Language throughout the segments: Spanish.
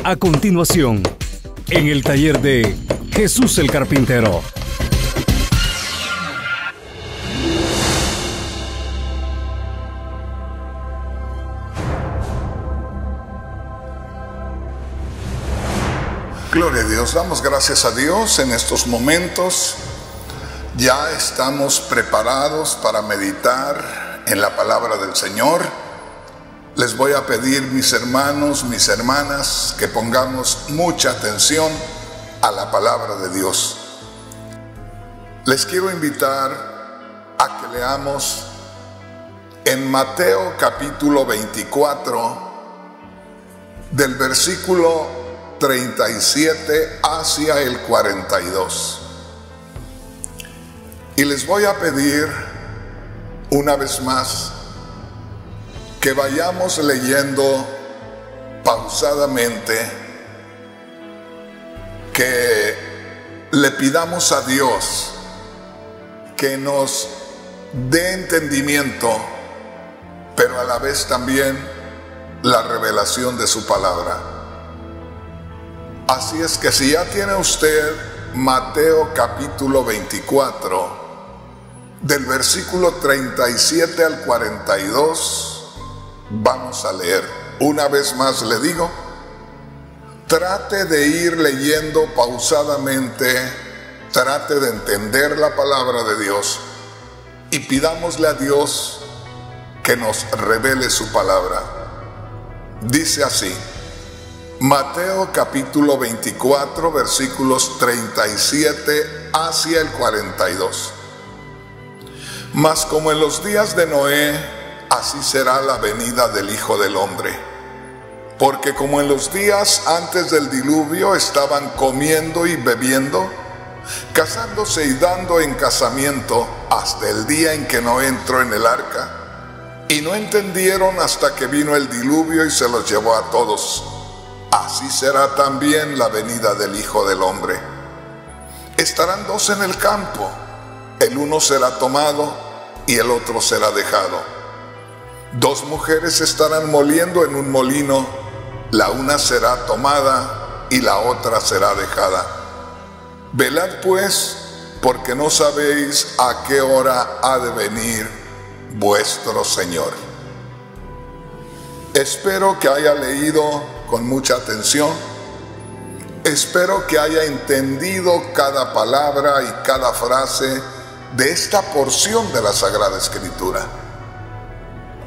A continuación, en el taller de Jesús el Carpintero. Gloria a Dios, damos gracias a Dios en estos momentos. Ya estamos preparados para meditar en la palabra del Señor. Les voy a pedir, mis hermanos, mis hermanas, que pongamos mucha atención a la palabra de Dios. Les quiero invitar a que leamos en Mateo capítulo 24, del versículo 37 hacia el 42. Y les voy a pedir una vez más que vayamos leyendo pausadamente, que le pidamos a Dios que nos dé entendimiento, pero a la vez también la revelación de su palabra. Así es que si ya tiene usted Mateo capítulo 24, del versículo 37 al 42, vamos a leer. Una vez más le digo, trate de ir leyendo pausadamente, trate de entender la palabra de Dios y pidámosle a Dios que nos revele su palabra. Dice así, Mateo capítulo 24, versículos 37 hacia el 42. Mas como en los días de Noé, así será la venida del Hijo del Hombre. Porque como en los días antes del diluvio estaban comiendo y bebiendo, casándose y dando en casamiento, hasta el día en que Noé entró en el arca, y no entendieron hasta que vino el diluvio y se los llevó a todos. Así será también la venida del Hijo del Hombre. Estarán dos en el campo, el uno será tomado y el otro será dejado. Dos mujeres estarán moliendo en un molino, la una será tomada y la otra será dejada. Velad pues, porque no sabéis a qué hora ha de venir vuestro Señor. Espero que haya leído con mucha atención. Espero que haya entendido cada palabra y cada frase de esta porción de la Sagrada Escritura.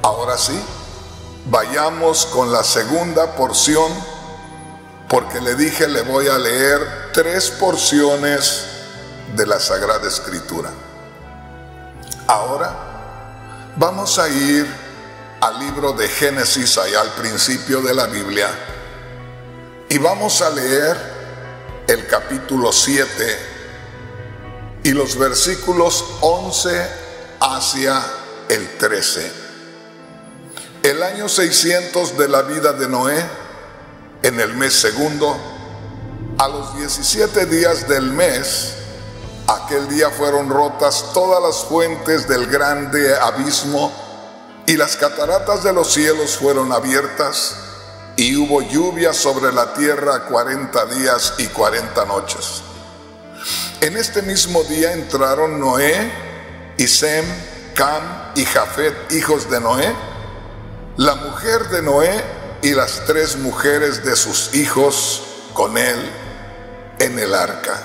Ahora sí, vayamos con la segunda porción, porque le dije, le voy a leer 3 porciones de la Sagrada Escritura. Ahora vamos a ir al libro de Génesis, allá al principio de la Biblia, y vamos a leer el capítulo 7 y los versículos 11 hacia el 13. El año 600 de la vida de Noé, en el mes segundo, a los 17 días del mes, aquel día fueron rotas todas las fuentes del grande abismo, y las cataratas de los cielos fueron abiertas, y hubo lluvia sobre la tierra 40 días y 40 noches. En este mismo día entraron Noé y Sem, Cam y Jafet, hijos de Noé, la mujer de Noé y las 3 mujeres de sus hijos con él en el arca.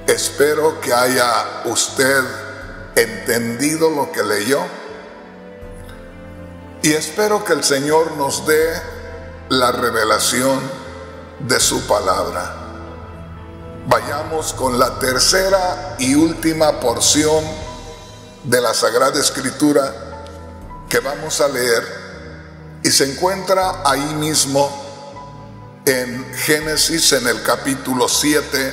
Espero que haya usted entendido lo que leyó, y espero que el Señor nos dé la revelación de su palabra. Vayamos con la tercera y última porción de la Sagrada Escritura que vamos a leer, y se encuentra ahí mismo en Génesis, en el capítulo 7,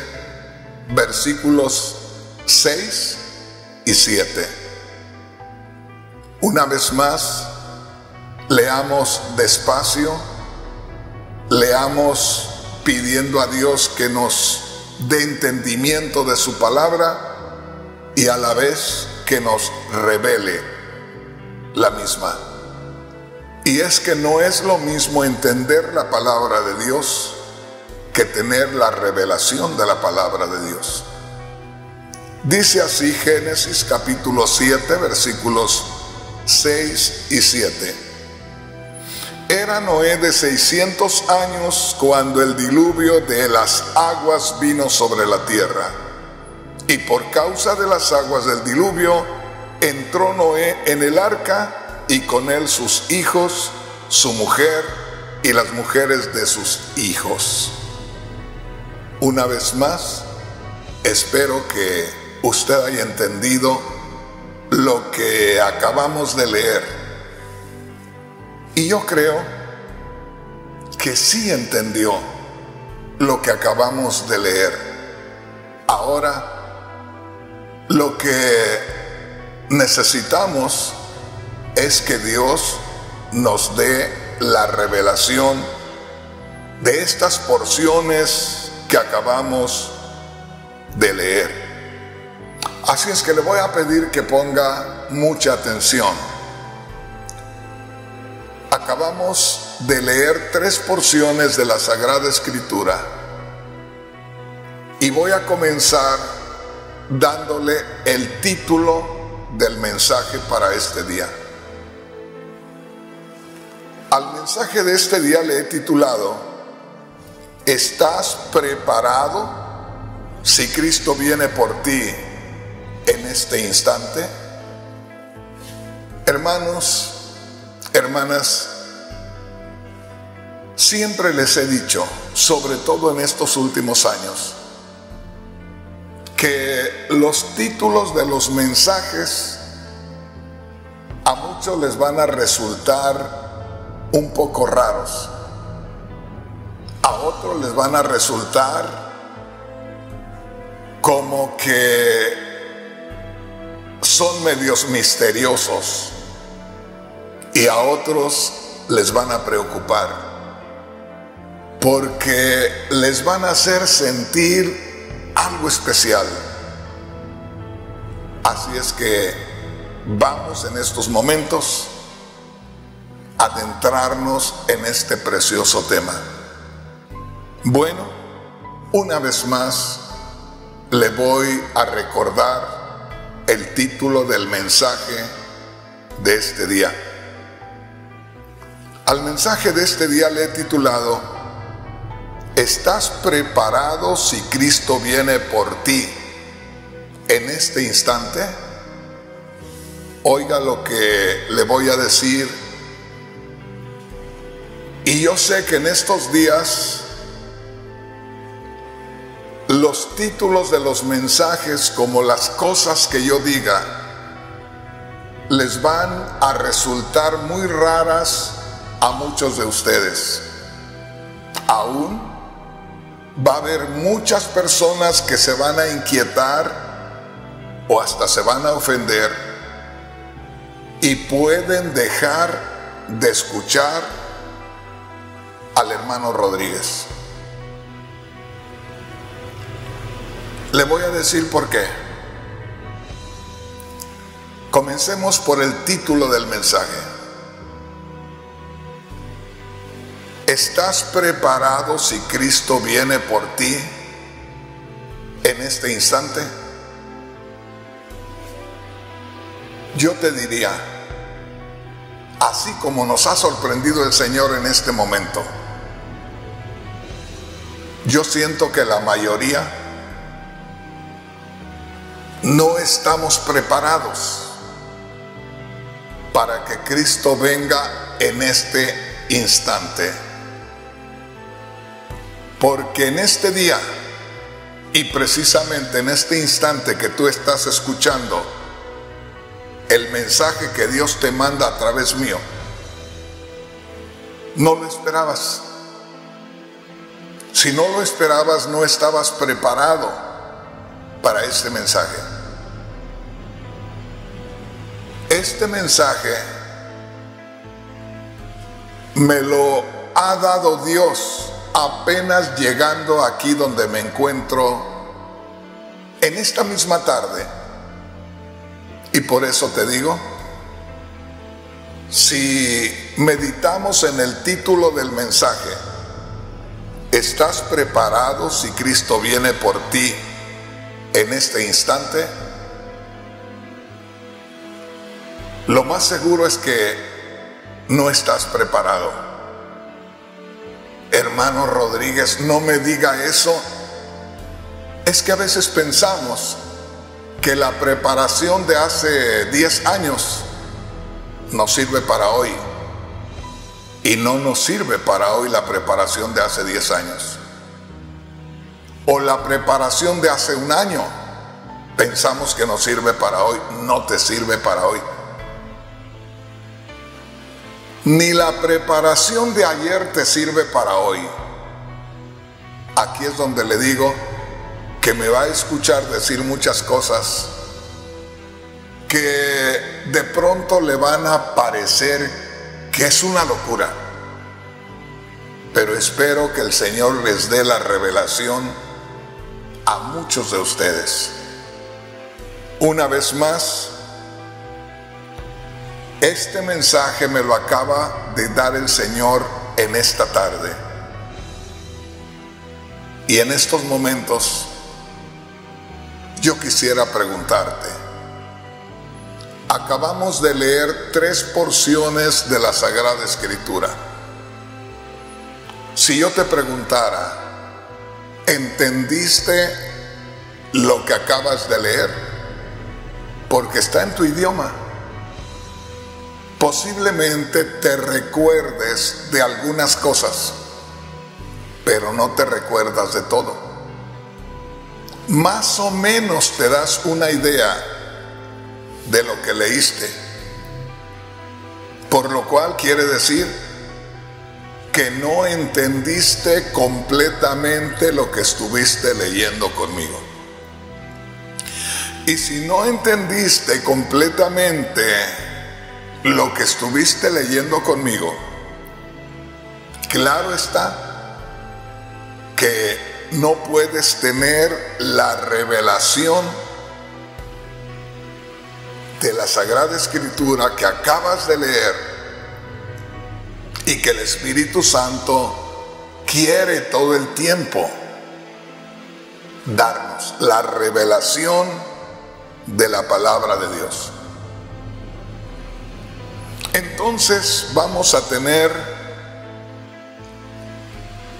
versículos 6 y 7. Una vez más, leamos despacio, leamos pidiendo a Dios que nos dé entendimiento de su palabra y a la vez que nos revele la misma. Y es que no es lo mismo entender la palabra de Dios que tener la revelación de la palabra de Dios. Dice así Génesis capítulo 7, versículos 6 y 7. Era Noé de 600 años cuando el diluvio de las aguas vino sobre la tierra. Y por causa de las aguas del diluvio, entró Noé en el arca y con él sus hijos, su mujer y las mujeres de sus hijos. Una vez más, espero que usted haya entendido lo que acabamos de leer. Y yo creo que sí entendió lo que acabamos de leer. Ahora, lo que necesitamos es que Dios nos dé la revelación de estas porciones que acabamos de leer. Así es que le voy a pedir que ponga mucha atención. Acabamos de leer 3 porciones de la Sagrada Escritura y voy a comenzar dándole el título del mensaje para este día. Al mensaje de este día le he titulado: ¿Estás preparado si Cristo viene por ti en este instante? Hermanos, hermanas, siempre les he dicho, sobre todo en estos últimos años, que los títulos de los mensajes a muchos les van a resultar un poco raros, a otros les van a resultar como que son medios misteriosos y a otros les van a preocupar porque les van a hacer sentir algo especial. Así es que vamos en estos momentos a adentrarnos en este precioso tema. Bueno, una vez más le voy a recordar el título del mensaje de este día. Al mensaje de este día le he titulado: ¿Estás preparado si Cristo viene por ti en este instante? Oiga lo que le voy a decir. Y yo sé que en estos días los títulos de los mensajes, como las cosas que yo diga, les van a resultar muy raras a muchos de ustedes. Aún va a haber muchas personas que se van a inquietar o hasta se van a ofender y pueden dejar de escuchar al hermano Rodríguez. Le voy a decir por qué. Comencemos por el título del mensaje. ¿Estás preparado si Cristo viene por ti en este instante? Yo te diría, así como nos ha sorprendido el Señor en este momento, yo siento que la mayoría no estamos preparados para que Cristo venga en este instante. Porque en este día, y precisamente en este instante que tú estás escuchando el mensaje que Dios te manda a través mío, no lo esperabas. Si no lo esperabas, no estabas preparado para este mensaje. Este mensaje me lo ha dado Dios apenas llegando aquí donde me encuentro en esta misma tarde. Y por eso te digo, Si meditamos en el título del mensaje, ¿estás preparado si Cristo viene por ti en este instante? Lo más seguro es que no estás preparado. Hermano Rodríguez, no me diga eso. Es que a veces pensamos que la preparación de hace 10 años nos sirve para hoy, y no nos sirve para hoy la preparación de hace 10 años. O la preparación de hace un año pensamos que nos sirve para hoy, no te sirve para hoy. Ni la preparación de ayer te sirve para hoy. Aquí es donde le digo que me va a escuchar decir muchas cosas que de pronto le van a parecer que es una locura. Pero espero que el Señor les dé la revelación a muchos de ustedes. Una vez más, este mensaje me lo acaba de dar el Señor en esta tarde. Y en estos momentos, yo quisiera preguntarte, acabamos de leer 3 porciones de la Sagrada Escritura. Si yo te preguntara, ¿entendiste lo que acabas de leer? Porque está en tu idioma. Posiblemente te recuerdes de algunas cosas, pero no te recuerdas de todo. Más o menos te das una idea de lo que leíste, por lo cual quiere decir que no entendiste completamente lo que estuviste leyendo conmigo. Y si no entendiste completamente lo que estuviste leyendo conmigo, claro está que no puedes tener la revelación de la Sagrada Escritura que acabas de leer y que el Espíritu Santo quiere todo el tiempo darnos la revelación de la palabra de Dios. Entonces vamos a tener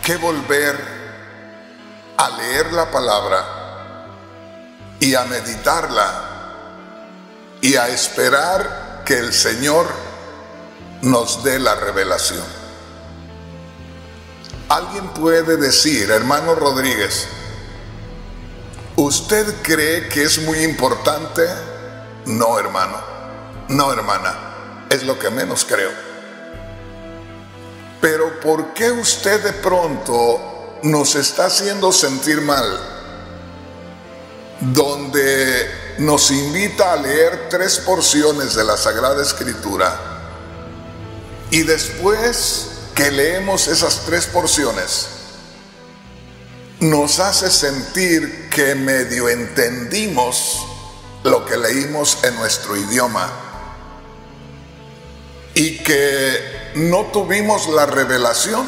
que volver a leer la palabra y a meditarla y a esperar que el Señor nos dé la revelación. Alguien puede decir, hermano Rodríguez, ¿usted cree que es muy importante? No, hermano, no, hermana. Es lo que menos creo. Pero ¿por qué usted de pronto nos está haciendo sentir mal? Donde nos invita a leer 3 porciones de la Sagrada Escritura y después que leemos esas 3 porciones nos hace sentir que medio entendimos lo que leímos en nuestro idioma y que no tuvimos la revelación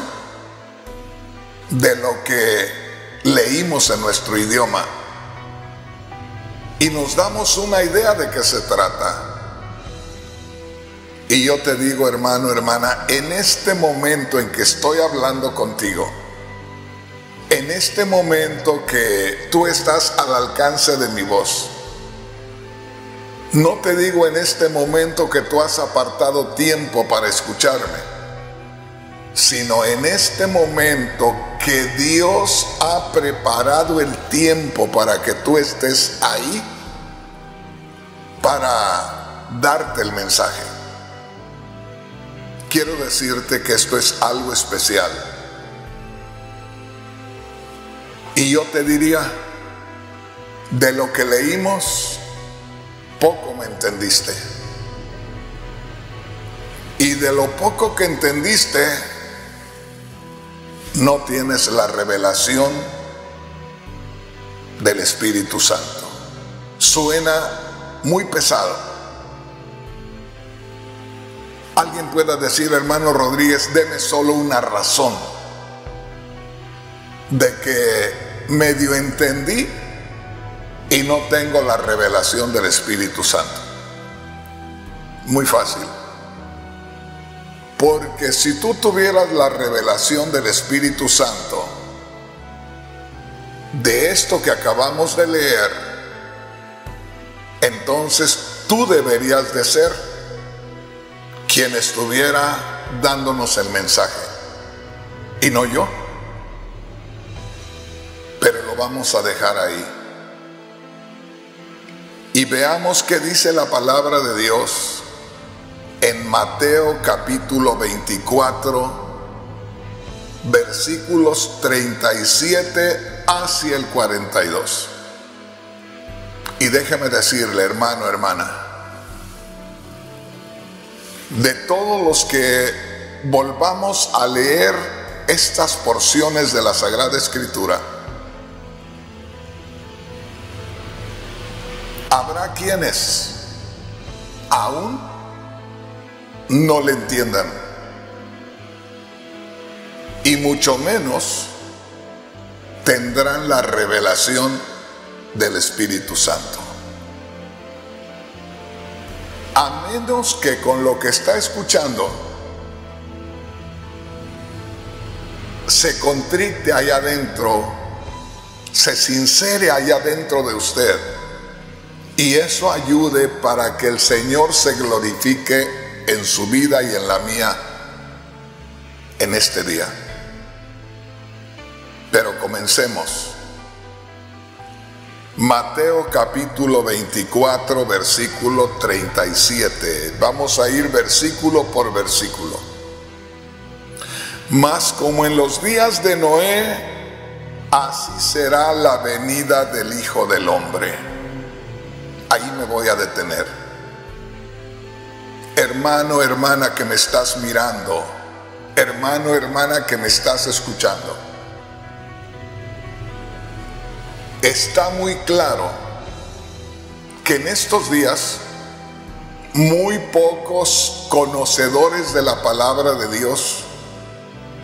de lo que leímos en nuestro idioma, y nos damos una idea de qué se trata. Y yo te digo, hermano, hermana, en este momento en que estoy hablando contigo, en este momento que tú estás al alcance de mi voz, no te digo en este momento que tú has apartado tiempo para escucharme, sino en este momento que Dios ha preparado el tiempo para que tú estés ahí para darte el mensaje. Quiero decirte que esto es algo especial. Y yo te diría, de lo que leímos, poco me entendiste. Y de lo poco que entendiste, no tienes la revelación del Espíritu Santo. Suena muy pesado, Alguien pueda decir, hermano Rodríguez, deme solo una razón de que medio entendí y no tengo la revelación del Espíritu Santo. Muy fácil. Porque si tú tuvieras la revelación del Espíritu Santo, de esto que acabamos de leer, entonces tú deberías de ser quien estuviera dándonos el mensaje, y no yo. Pero lo vamos a dejar ahí. Y veamos qué dice la palabra de Dios en Mateo capítulo 24, versículos 37 hacia el 42. Y déjeme decirle, hermano, hermana, de todos los que volvamos a leer estas porciones de la Sagrada Escritura, habrá quienes aún no le entiendan, y mucho menos tendrán la revelación del Espíritu Santo. A menos que con lo que está escuchando se contrite allá adentro, se sincere allá dentro de usted, y eso ayude para que el Señor se glorifique en su vida y en la mía en este día. Pero comencemos. Mateo capítulo 24, versículo 37. Vamos a ir versículo por versículo. Mas como en los días de Noé, así será la venida del Hijo del Hombre. Ahí me voy a detener. Hermano, hermana que me estás mirando, hermano, hermana que me estás escuchando, está muy claro que en estos días muy pocos conocedores de la palabra de Dios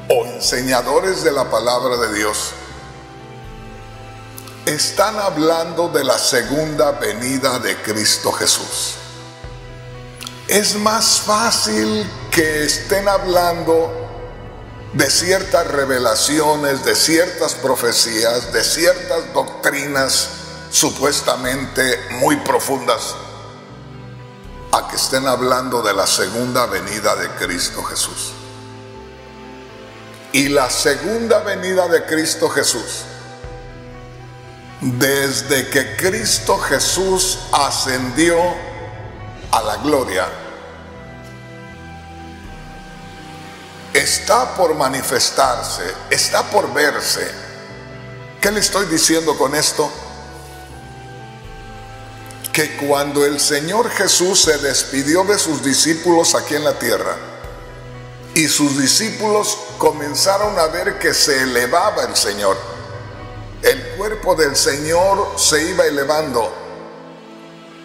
o enseñadores de la palabra de Dios están hablando de la segunda venida de Cristo Jesús. Es más fácil que estén hablando de ciertas revelaciones, de ciertas profecías, de ciertas doctrinas supuestamente muy profundas, a que estén hablando de la segunda venida de Cristo Jesús. Y la segunda venida de Cristo Jesús, desde que Cristo Jesús ascendió a la gloria, está por manifestarse, está por verse. ¿Qué le estoy diciendo con esto? Que cuando el Señor Jesús se despidió de sus discípulos aquí en la tierra, y sus discípulos comenzaron a ver que se elevaba el Señor, el cuerpo del Señor se iba elevando,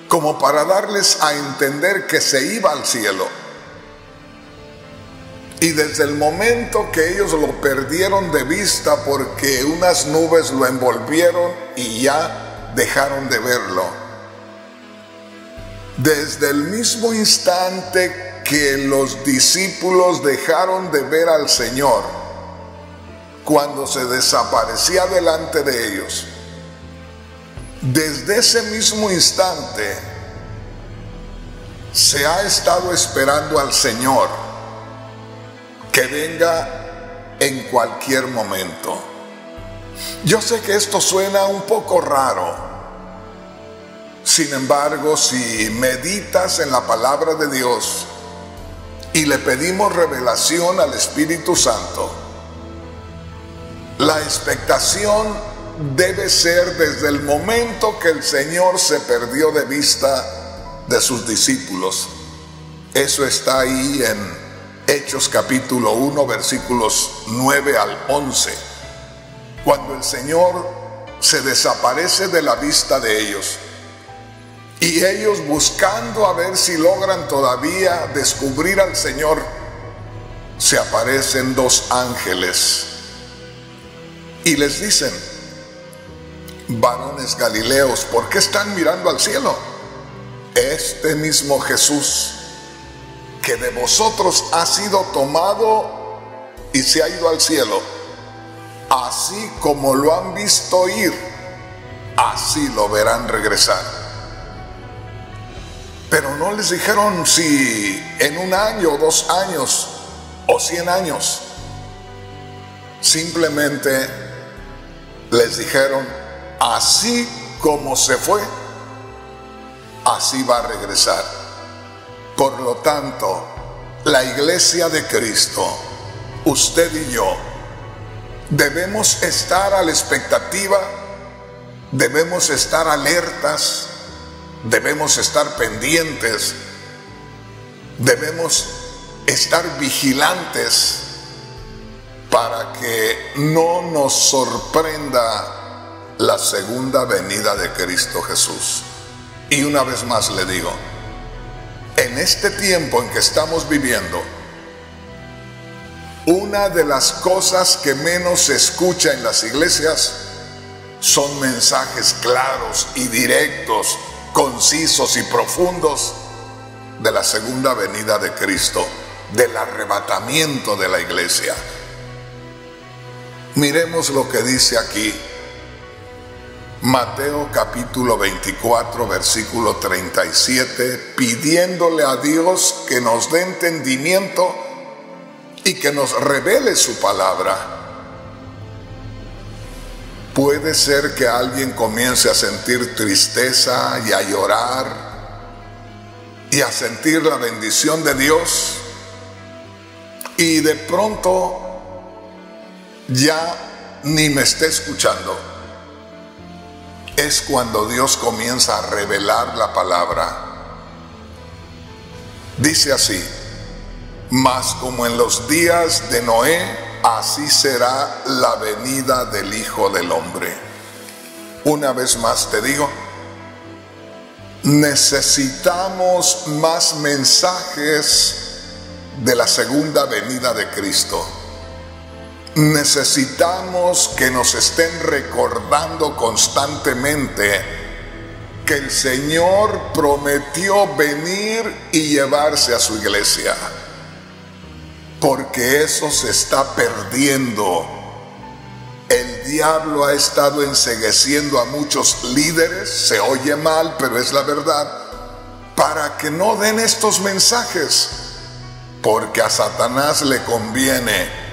como para darles a entender que se iba al cielo. Y desde el momento que ellos lo perdieron de vista porque unas nubes lo envolvieron y ya dejaron de verlo, desde el mismo instante que los discípulos dejaron de ver al Señor, cuando se desaparecía delante de ellos, desde ese mismo instante se ha estado esperando al Señor que venga en cualquier momento. Yo sé que esto suena un poco raro. Sin embargo, si meditas en la palabra de Dios y le pedimos revelación al Espíritu Santo, la expectación debe ser desde el momento que el Señor se perdió de vista de sus discípulos. Eso está ahí en Hechos capítulo 1, versículos 9 al 11. Cuando el Señor se desaparece de la vista de ellos, Y ellos, buscando a ver si logran todavía descubrir al Señor, se aparecen dos ángeles y les dicen: varones galileos, ¿por qué están mirando al cielo? Este mismo Jesús que de vosotros ha sido tomado y se ha ido al cielo, así como lo han visto ir, así lo verán regresar. Pero no les dijeron si en 1 año, 2 años o 100 años. Simplemente les dijeron: así como se fue, así va a regresar. Por lo tanto, la iglesia de Cristo, usted y yo, debemos estar a la expectativa, debemos estar alertas, debemos estar pendientes, debemos estar vigilantes para que no nos sorprenda la segunda venida de Cristo Jesús. Y una vez más le digo, en este tiempo en que estamos viviendo, una de las cosas que menos se escucha en las iglesias son mensajes claros y directos, concisos y profundos de la segunda venida de Cristo, del arrebatamiento de la iglesia. Miremos lo que dice aquí Mateo capítulo 24, versículo 37, pidiéndole a Dios que nos dé entendimiento y que nos revele su palabra. Puede ser que alguien comience a sentir tristeza y a llorar y a sentir la bendición de Dios, y de pronto ya ni me esté escuchando. Es cuando Dios comienza a revelar la palabra. Dice así: mas como en los días de Noé, así será la venida del Hijo del Hombre. Una vez más te digo, necesitamos más mensajes de la segunda venida de Cristo. Necesitamos que nos estén recordando constantemente que el Señor prometió venir y llevarse a su iglesia, porque eso se está perdiendo. El diablo ha estado encegueciendo a muchos líderes, se oye mal, pero es la verdad, para que no den estos mensajes, porque a Satanás le conviene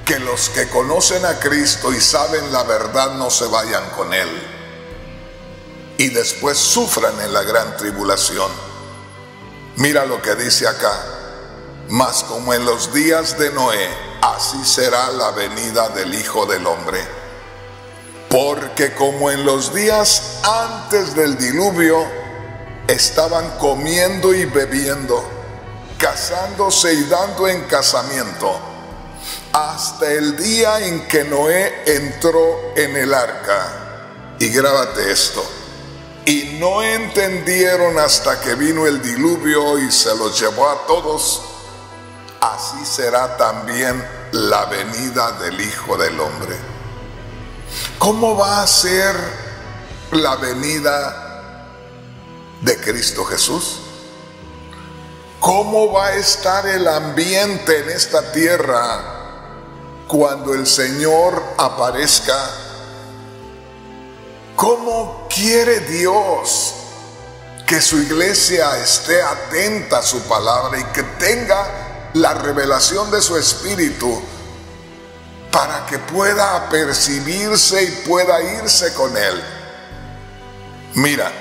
que los que conocen a Cristo y saben la verdad no se vayan con Él y después sufran en la gran tribulación. Mira lo que dice acá: mas como en los días de Noé, así será la venida del Hijo del Hombre. Porque como en los días antes del diluvio, estaban comiendo y bebiendo, casándose y dando en casamiento, hasta el día en que Noé entró en el arca. Y grábate esto: y no entendieron hasta que vino el diluvio y se los llevó a todos. Así será también la venida del Hijo del Hombre. ¿Cómo va a ser la venida de Cristo Jesús? ¿Cómo va a estar el ambiente en esta tierra cuando el Señor aparezca? ¿Cómo quiere Dios que su iglesia esté atenta a su palabra y que tenga la revelación de su Espíritu para que pueda apercibirse y pueda irse con Él? Mira,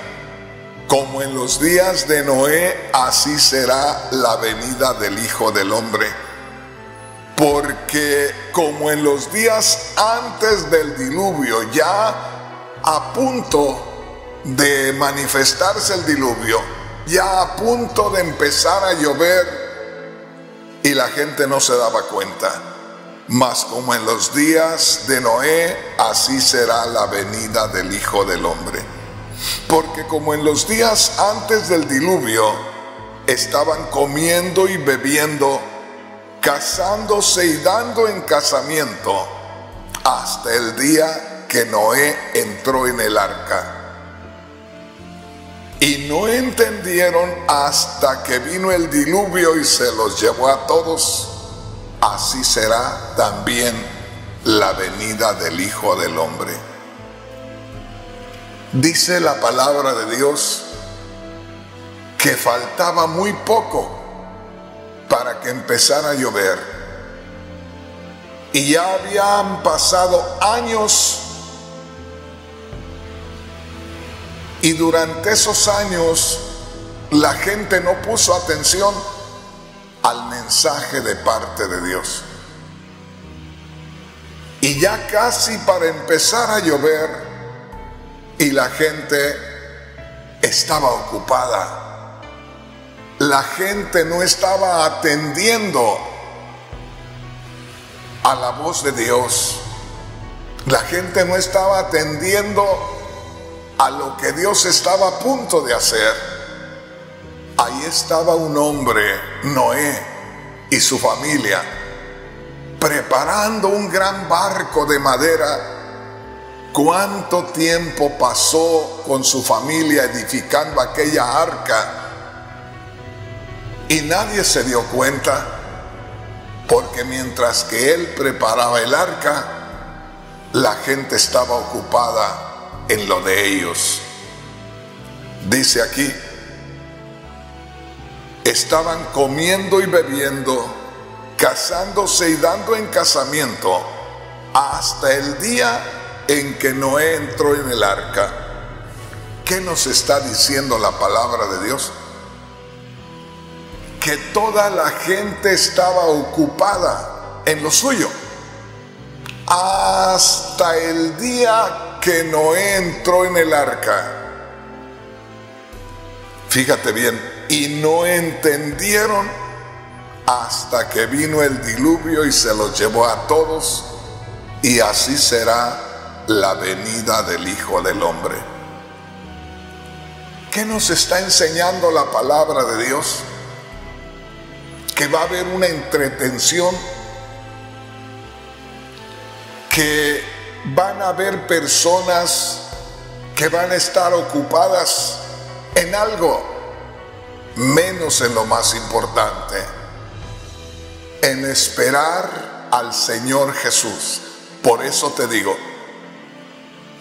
como en los días de Noé, así será la venida del Hijo del Hombre. Porque como en los días antes del diluvio, ya a punto de manifestarse el diluvio, ya a punto de empezar a llover, y la gente no se daba cuenta. Mas como en los días de Noé, así será la venida del Hijo del Hombre. Porque como en los días antes del diluvio estaban comiendo y bebiendo, casándose y dando en casamiento, hasta el día que Noé entró en el arca. Y no entendieron hasta que vino el diluvio y se los llevó a todos. Así será también la venida del Hijo del Hombre. Dice la palabra de Dios que faltaba muy poco para que empezara a llover. Y ya habían pasado años. Y durante esos años la gente no puso atención al mensaje de parte de Dios. Y ya casi para empezar a llover, y la gente estaba ocupada. La gente no estaba atendiendo a la voz de Dios. La gente no estaba atendiendo a lo que Dios estaba a punto de hacer. Ahí estaba un hombre, Noé, y su familia, preparando un gran barco de madera. ¿Cuánto tiempo pasó con su familia edificando aquella arca? Y nadie se dio cuenta, porque mientras que él preparaba el arca, la gente estaba ocupada en lo de ellos. Dice aquí, estaban comiendo y bebiendo, casándose y dando en casamiento, hasta el día en que Noé entró en el arca. ¿Qué nos está diciendo la palabra de Dios? Que toda la gente estaba ocupada en lo suyo hasta el día que Noé entró en el arca. Fíjate bien, y no entendieron hasta que vino el diluvio y se los llevó a todos, y así será la venida del Hijo del Hombre. ¿Qué nos está enseñando la palabra de Dios? Que va a haber una entretención, que van a haber personas que van a estar ocupadas en algo, menos en lo más importante, en esperar al Señor Jesús. Por eso te digo,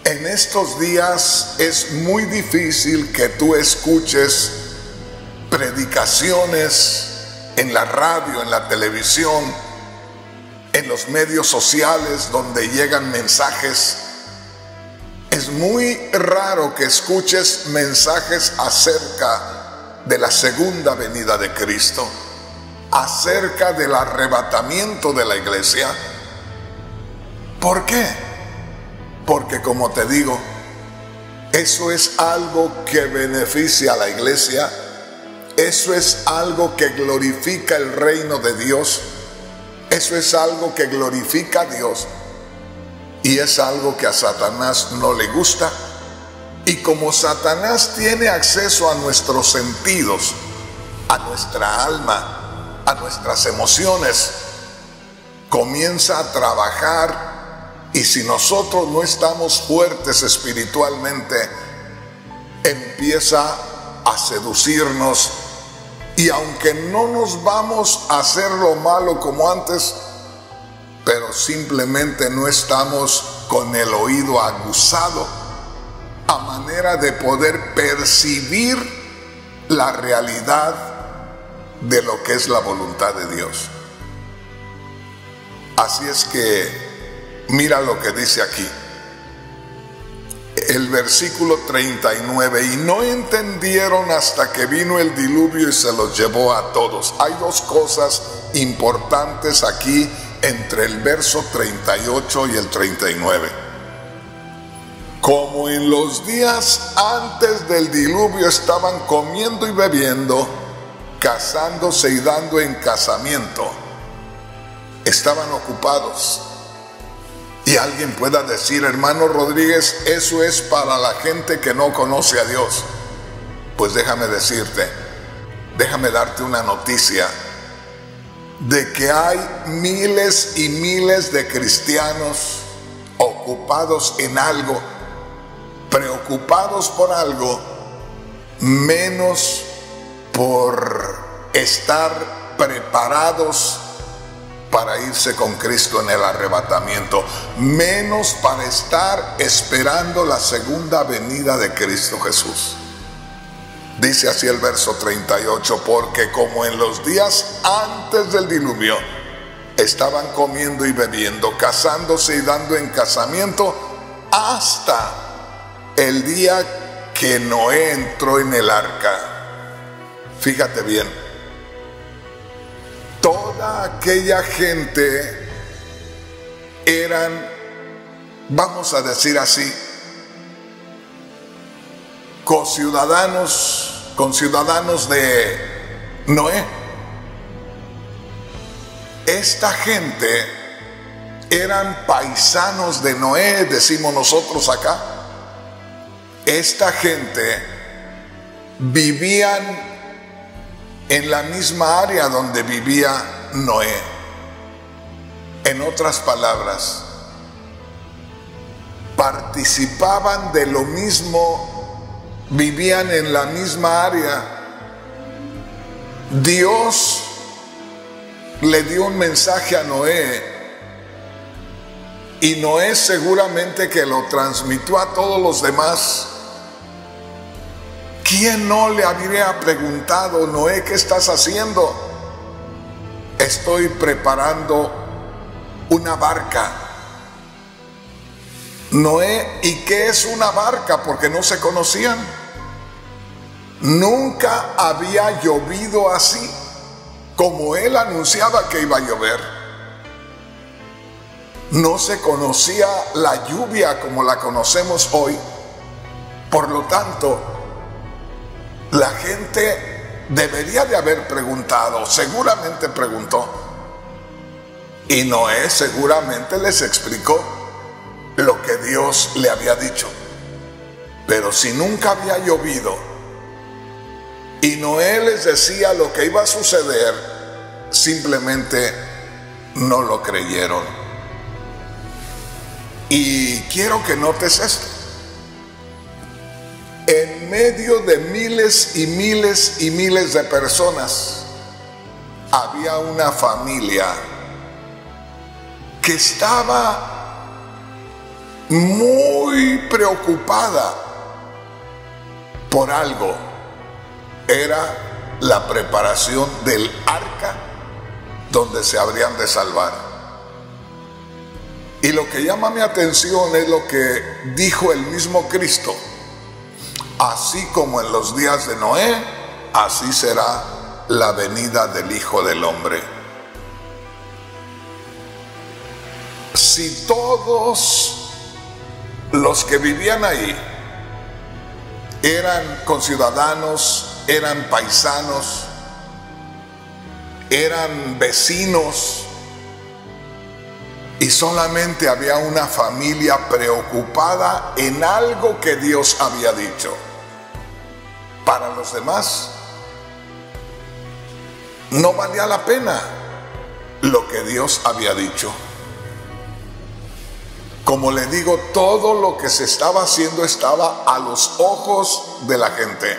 en estos días es muy difícil que tú escuches predicaciones en la radio, en la televisión, en los medios sociales donde llegan mensajes. Es muy raro que escuches mensajes acerca de la segunda venida de Cristo, acerca del arrebatamiento de la iglesia. ¿Por qué? Porque, como te digo, eso es algo que beneficia a la iglesia, eso es algo que glorifica el reino de Dios, eso es algo que glorifica a Dios, y es algo que a Satanás no le gusta. Y como Satanás tiene acceso a nuestros sentidos, a nuestra alma, a nuestras emociones, comienza a trabajar. Y si nosotros no estamos fuertes espiritualmente, empieza a seducirnos. Y aunque no nos vamos a hacer lo malo como antes, pero simplemente no estamos con el oído aguzado, a manera de poder percibir la realidad de lo que es la voluntad de Dios. Así es que mira lo que dice aquí, el versículo 39, y no entendieron hasta que vino el diluvio y se los llevó a todos. Hay dos cosas importantes aquí entre el verso 38 y el 39. Como en los días antes del diluvio estaban comiendo y bebiendo, casándose y dando en casamiento, estaban ocupados. Y alguien pueda decir, hermano Rodríguez, eso es para la gente que no conoce a Dios. Pues déjame decirte, déjame darte una noticia de que hay miles y miles de cristianos ocupados en algo, preocupados por algo, menos por estar preparados para irse con Cristo en el arrebatamiento, menos para estar esperando la segunda venida de Cristo Jesús. Dice así el verso 38, porque como en los días antes del diluvio estaban comiendo y bebiendo, casándose y dando en casamiento, hasta el día que Noé entró en el arca. Fíjate bien, toda aquella gente eran, vamos a decir así, conciudadanos de Noé. Esta gente eran paisanos de Noé, decimos nosotros acá. Esta gente vivían en la misma área donde vivía Noé. En otras palabras, participaban de lo mismo, vivían en la misma área. Dios le dio un mensaje a Noé y Noé seguramente que lo transmitió a todos los demás. ¿Quién no le habría preguntado, Noé, qué estás haciendo? Estoy preparando una barca. Noé, ¿y qué es una barca? Porque no se conocían. Nunca había llovido así como él anunciaba que iba a llover. No se conocía la lluvia como la conocemos hoy. Por lo tanto, la gente debería de haber preguntado, seguramente preguntó. Y Noé seguramente les explicó lo que Dios le había dicho. Pero si nunca había llovido y Noé les decía lo que iba a suceder, simplemente no lo creyeron. Y quiero que notes esto. En medio de miles y miles y miles de personas, había una familia que estaba muy preocupada por algo. Era la preparación del arca donde se habrían de salvar. Y lo que llama mi atención es lo que dijo el mismo Cristo: así como en los días de Noé, así será la venida del Hijo del Hombre. Si todos los que vivían ahí eran conciudadanos, eran paisanos, eran vecinos, y solamente había una familia preocupada en algo que Dios había dicho, para los demás no valía la pena lo que Dios había dicho. Como le digo, todo lo que se estaba haciendo estaba a los ojos de la gente.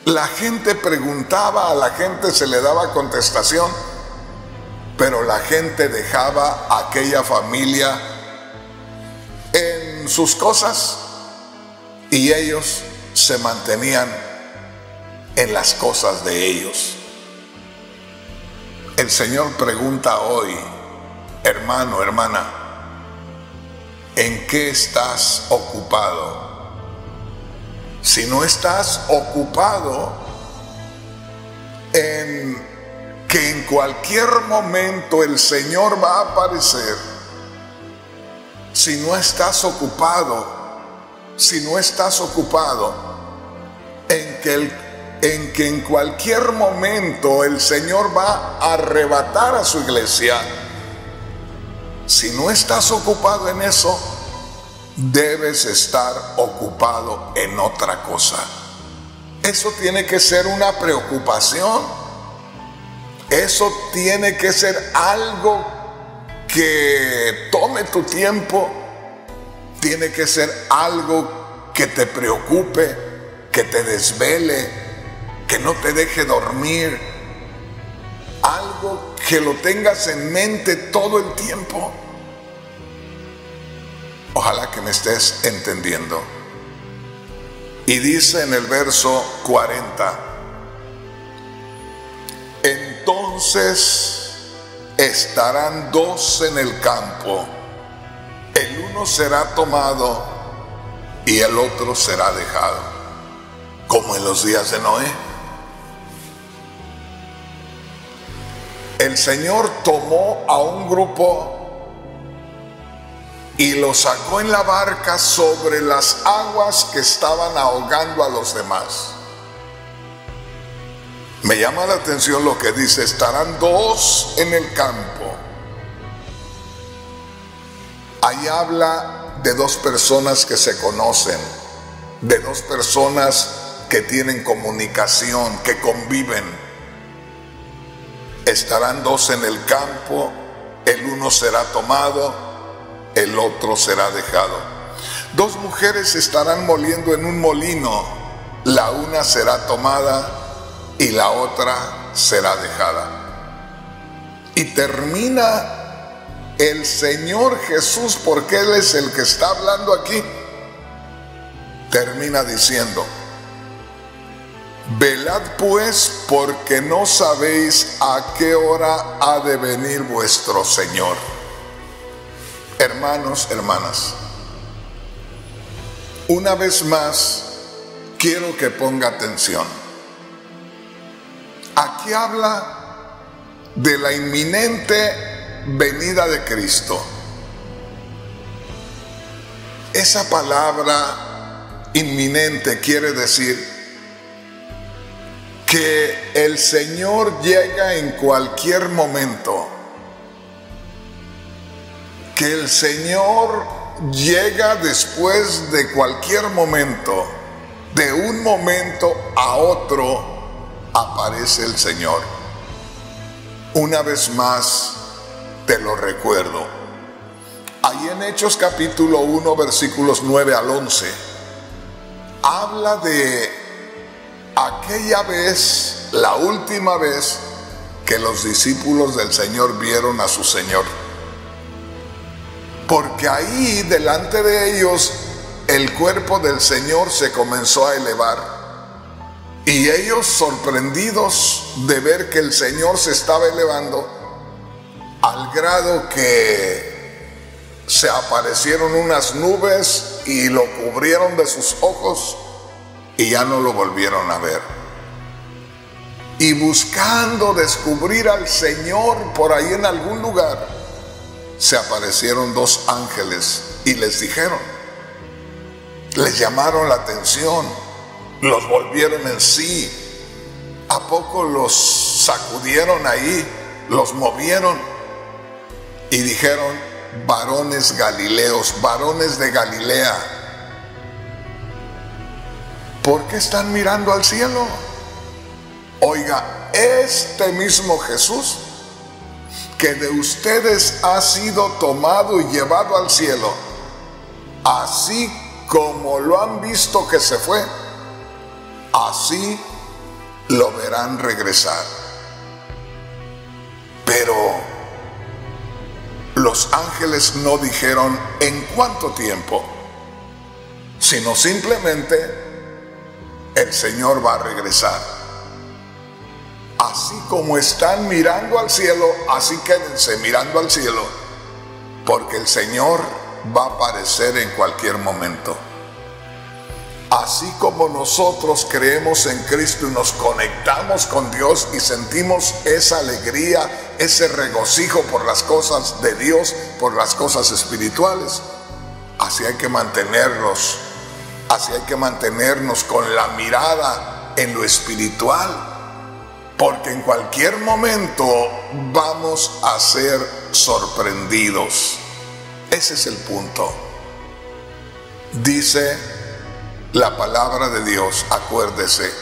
La gente preguntaba, a la gente se le daba contestación, pero la gente dejaba a aquella familia en sus cosas y ellos se mantenían en las cosas de ellos. El Señor pregunta hoy, hermano, hermana, ¿en qué estás ocupado? Si no estás ocupado en que en cualquier momento el Señor va a aparecer, si no estás ocupado en que en cualquier momento el Señor va a arrebatar a su iglesia, Si no estás ocupado en eso, debes estar ocupado en otra cosa. Eso tiene que ser una preocupación. Eso tiene que ser algo que tome tu tiempo. Tiene que ser algo que te preocupe, que te desvele, que no te deje dormir. Algo que lo tengas en mente todo el tiempo. Ojalá que me estés entendiendo. Y dice en el verso 40: entonces estarán dos en el campo, el uno será tomado y el otro será dejado, como en los días de Noé. El Señor tomó a un grupo y lo sacó en la barca sobre las aguas que estaban ahogando a los demás. Me llama la atención lo que dice: estarán dos en el campo. Ahí habla de dos personas que se conocen, de dos personas que tienen comunicación, que conviven. Estarán dos en el campo, el uno será tomado, el otro será dejado. Dos mujeres estarán moliendo en un molino, la una será tomada y la otra será dejada. Y termina el Señor Jesús, porque Él es el que está hablando aquí, termina diciendo: velad pues, porque no sabéis a qué hora ha de venir vuestro Señor. Hermanos, hermanas, una vez más quiero que ponga atención. Aquí habla de la inminente venida de Cristo. Esa palabra inminente quiere decir que el Señor llega en cualquier momento. Que el Señor llega después de cualquier momento. De un momento a otro aparece el Señor. Una vez más te lo recuerdo. Ahí en Hechos capítulo 1 versículos 9 al 11 habla de aquella vez, la última vez que los discípulos del Señor vieron a su Señor. Porque ahí delante de ellos el cuerpo del Señor se comenzó a elevar. Y ellos, sorprendidos de ver que el Señor se estaba elevando, al grado que se aparecieron unas nubes y lo cubrieron de sus ojos y ya no lo volvieron a ver. Y buscando descubrir al Señor por ahí en algún lugar, se aparecieron dos ángeles y les dijeron, les llamaron la atención, los volvieron en sí. ¿A poco los sacudieron ahí, los movieron? Y dijeron: varones galileos, varones de Galilea, ¿por qué están mirando al cielo? Oiga, este mismo Jesús que de ustedes ha sido tomado y llevado al cielo, así como lo han visto que se fue, así lo verán regresar. Pero los ángeles no dijeron en cuánto tiempo, sino simplemente el Señor va a regresar. Así como están mirando al cielo, así quédense mirando al cielo, porque el Señor va a aparecer en cualquier momento. Así como nosotros creemos en Cristo y nos conectamos con Dios y sentimos esa alegría, ese regocijo por las cosas de Dios, por las cosas espirituales, así hay que mantenernos, así hay que mantenernos con la mirada en lo espiritual. porque en cualquier momento vamos a ser sorprendidos. Ese es el punto. Dice la palabra de Dios, acuérdese,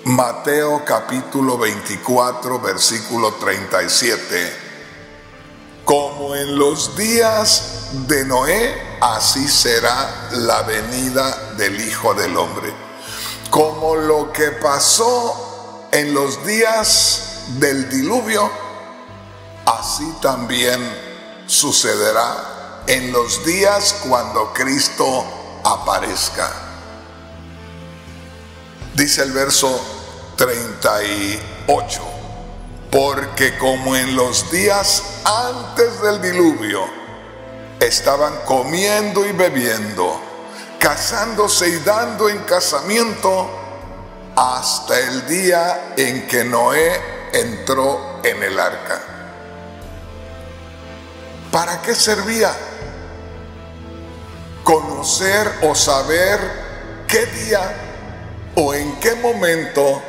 Mateo capítulo 24, versículo 37. Como en los días de Noé, así será la venida del Hijo del Hombre. Como lo que pasó en los días del diluvio, así también sucederá en los días cuando Cristo aparezca. Dice el verso 38, porque como en los días antes del diluvio estaban comiendo y bebiendo, casándose y dando en casamiento, hasta el día en que Noé entró en el arca. ¿Para qué servía? Conocer o saber qué día o en qué momento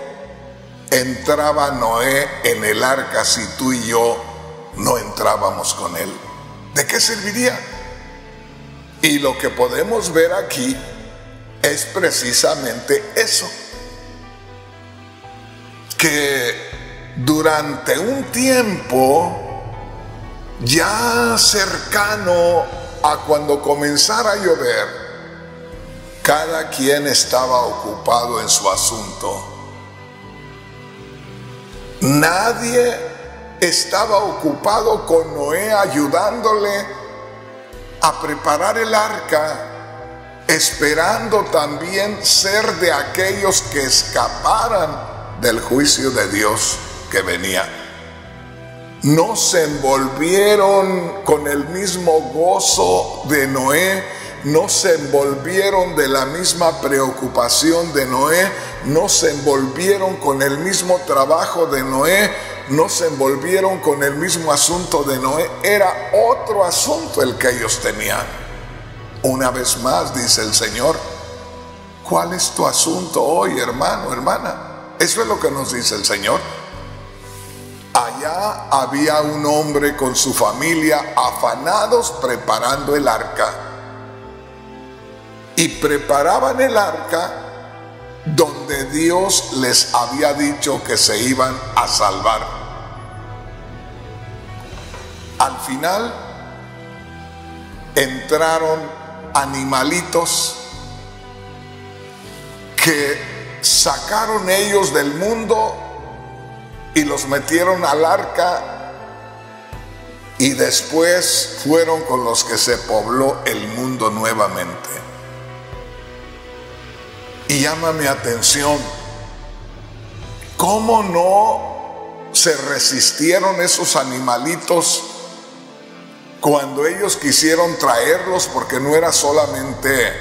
entraba Noé en el arca si tú y yo no entrábamos con él. ¿De qué serviría? Y lo que podemos ver aquí es precisamente eso, que durante un tiempo ya cercano a cuando comenzara a llover, cada quien estaba ocupado en su asunto. Nadie estaba ocupado con Noé ayudándole a preparar el arca, esperando también ser de aquellos que escaparan del juicio de Dios que venía. No se envolvieron con el mismo gozo de Noé, no se envolvieron de la misma preocupación de Noé, no se envolvieron con el mismo trabajo de Noé, no se envolvieron con el mismo asunto de Noé. Era otro asunto el que ellos tenían. Una vez más dice el Señor, ¿cuál es tu asunto hoy, hermano, hermana? Eso es lo que nos dice el Señor. Allá había un hombre con su familia afanados preparando el arca. Y preparaban el arca donde Dios les había dicho que se iban a salvar. Al final entraron animalitos que sacaron ellos del mundo y los metieron al arca, y después fueron con los que se pobló el mundo nuevamente. Y llama mi atención, ¿cómo no se resistieron esos animalitos cuando ellos quisieron traerlos? Porque no era solamente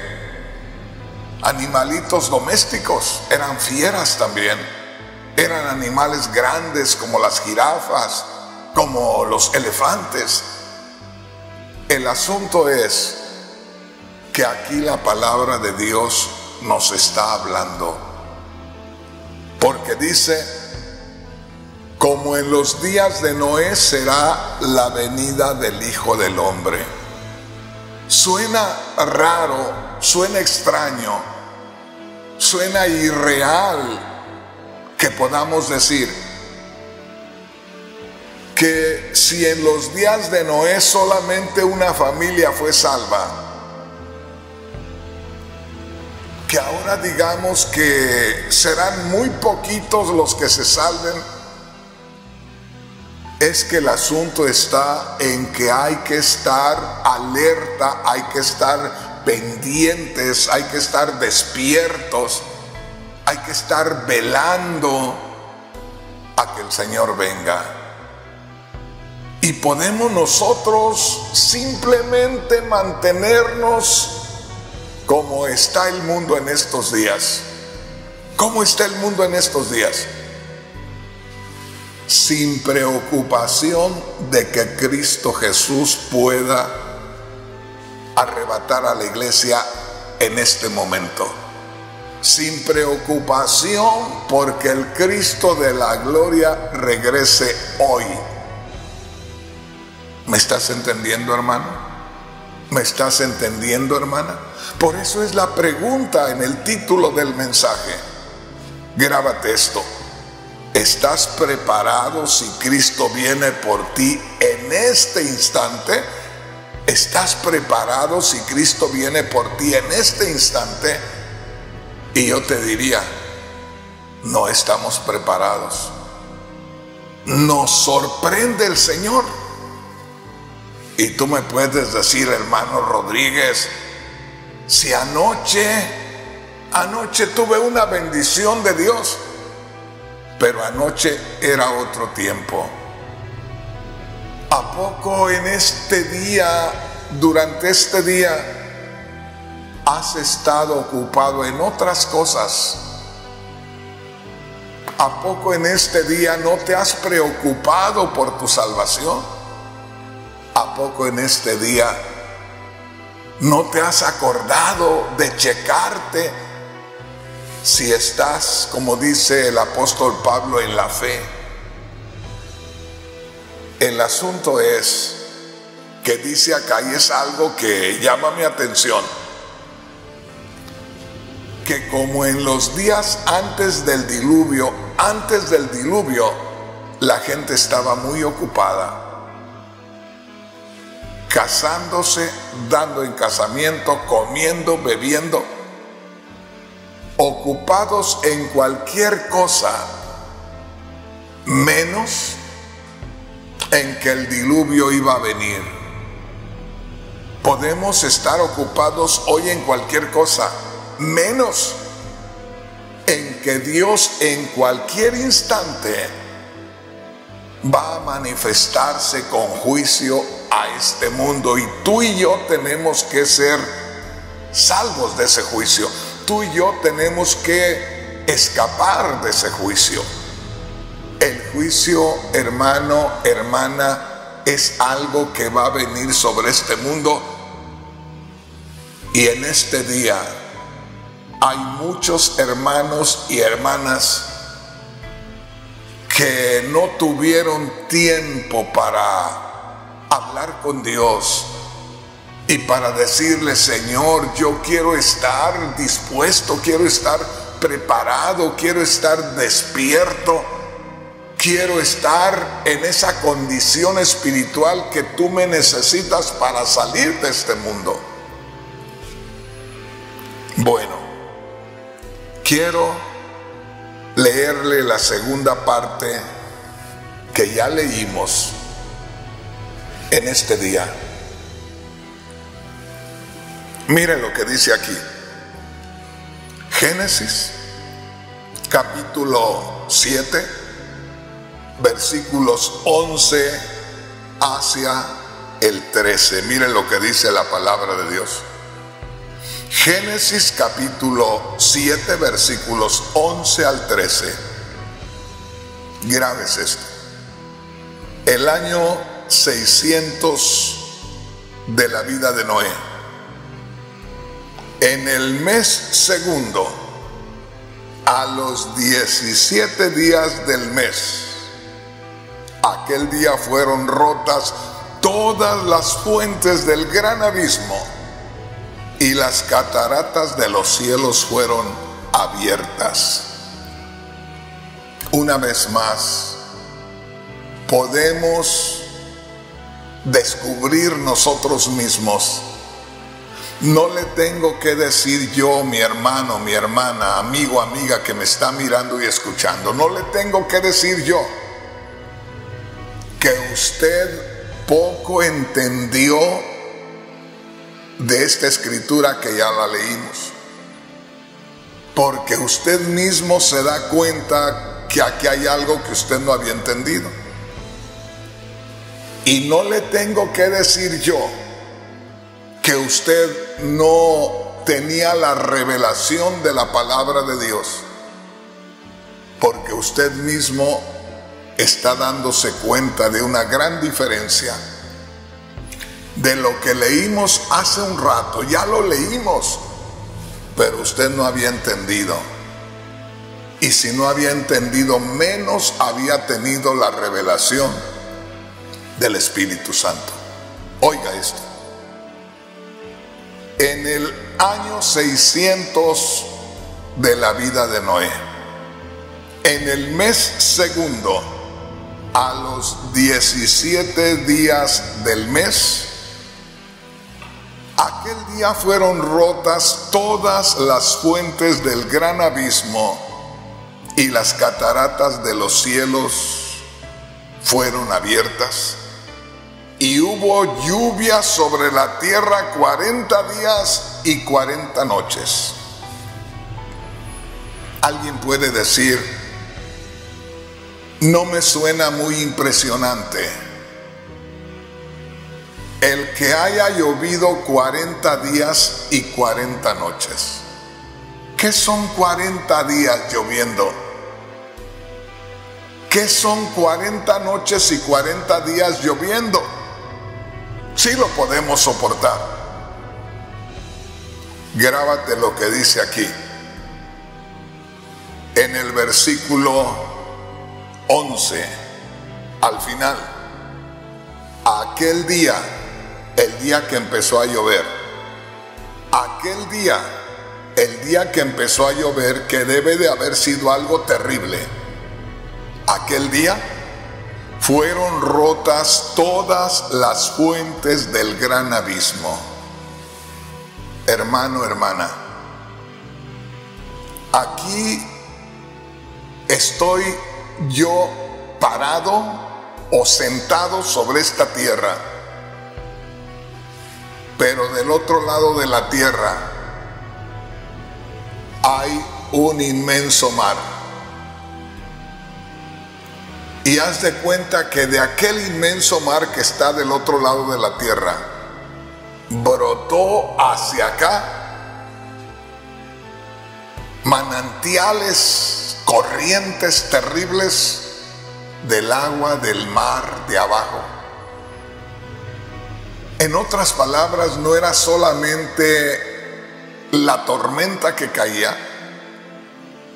animalitos domésticos, eran fieras también. Eran animales grandes como las jirafas, como los elefantes. El asunto es que aquí la palabra de Dios nos está hablando, porque dice, como en los días de Noé será la venida del Hijo del Hombre. Suena raro, suena extraño, suena irreal que podamos decir que si en los días de Noé solamente una familia fue salva, que ahora digamos que serán muy poquitos los que se salven. Es que el asunto está en que hay que estar alerta, hay que estar pendientes, hay que estar despiertos, hay que estar velando a que el Señor venga. Y podemos nosotros simplemente mantenernos como está el mundo en estos días. ¿Cómo está el mundo en estos días? Sin preocupación de que Cristo Jesús pueda arrebatar a la iglesia en este momento. sin preocupación porque el Cristo de la gloria regrese hoy. ¿Me estás entendiendo, hermano? ¿Me estás entendiendo, hermana? Por eso es la pregunta en el título del mensaje. Grábate esto. ¿Estás preparado si Cristo viene por ti en este instante? ¿Estás preparado si Cristo viene por ti en este instante? Y yo te diría, no estamos preparados. Nos sorprende el Señor. Y tú me puedes decir, hermano Rodríguez, si anoche tuve una bendición de Dios, pero anoche era otro tiempo. ¿A poco en este día, durante este día, has estado ocupado en otras cosas? ¿A poco en este día no te has preocupado por tu salvación? ¿A poco en este día no te has acordado de checarte si estás, como dice el apóstol Pablo, en la fe? El asunto es que dice acá, y es algo que llama mi atención, que como en los días antes del diluvio, la gente estaba muy ocupada, casándose, dando en casamiento, comiendo, bebiendo, ocupados en cualquier cosa, menos en que el diluvio iba a venir. Podemos estar ocupados hoy en cualquier cosa, menos en que Dios en cualquier instante va a manifestarse con juicio a este mundo, y tú y yo tenemos que ser salvos de ese juicio. Tú y yo tenemos que escapar de ese juicio. El juicio, hermano, hermana, es algo que va a venir sobre este mundo, y en este día hay muchos hermanos y hermanas que no tuvieron tiempo para hablar con Dios y para decirle: Señor, yo quiero estar dispuesto, quiero estar preparado, quiero estar despierto, quiero estar en esa condición espiritual que tú me necesitas para salir de este mundo. Bueno, quiero leerle la segunda parte que ya leímos en este día. Miren lo que dice aquí. Génesis, capítulo 7, versículos 11 hacia el 13. Miren lo que dice la palabra de Dios. Génesis capítulo 7, versículos 11 al 13. Grabes esto. El año 600 de la vida de Noé, en el mes segundo, a los 17 días del mes, aquel día fueron rotas todas las fuentes del gran abismo, y las cataratas de los cielos fueron abiertas. Una vez más, podemos descubrir nosotros mismos. No le tengo que decir yo, mi hermano, mi hermana, amigo, amiga que me está mirando y escuchando, no le tengo que decir yo que usted poco entendió de esta escritura que ya la leímos, porque usted mismo se da cuenta que aquí hay algo que usted no había entendido. Y no le tengo que decir yo que usted no tenía la revelación de la palabra de Dios, porque usted mismo está dándose cuenta de una gran diferencia de lo que leímos hace un rato. Ya lo leímos, pero usted no había entendido. Y si no había entendido, menos había tenido la revelación del Espíritu Santo. Oiga esto. En el año 600 de la vida de Noé, en el mes segundo, a los 17 días del mes, aquel día fueron rotas todas las fuentes del gran abismo y las cataratas de los cielos fueron abiertas. Y hubo lluvia sobre la tierra 40 días y 40 noches. Alguien puede decir, no me suena muy impresionante el que haya llovido 40 días y 40 noches. ¿Qué son 40 días lloviendo? ¿Qué son 40 noches y 40 días lloviendo? Sí lo podemos soportar. Grábate lo que dice aquí. En el versículo 11, al final, aquel día, el día que empezó a llover, aquel día, el día que empezó a llover, que debe de haber sido algo terrible, aquel día fueron rotas todas las fuentes del gran abismo. Hermano, hermana, aquí estoy yo parado o sentado sobre esta tierra, pero del otro lado de la tierra hay un inmenso mar. Y haz de cuenta que de aquel inmenso mar que está del otro lado de la tierra, brotó hacia acá manantiales, corrientes terribles del agua del mar de abajo. En otras palabras, no era solamente la tormenta que caía,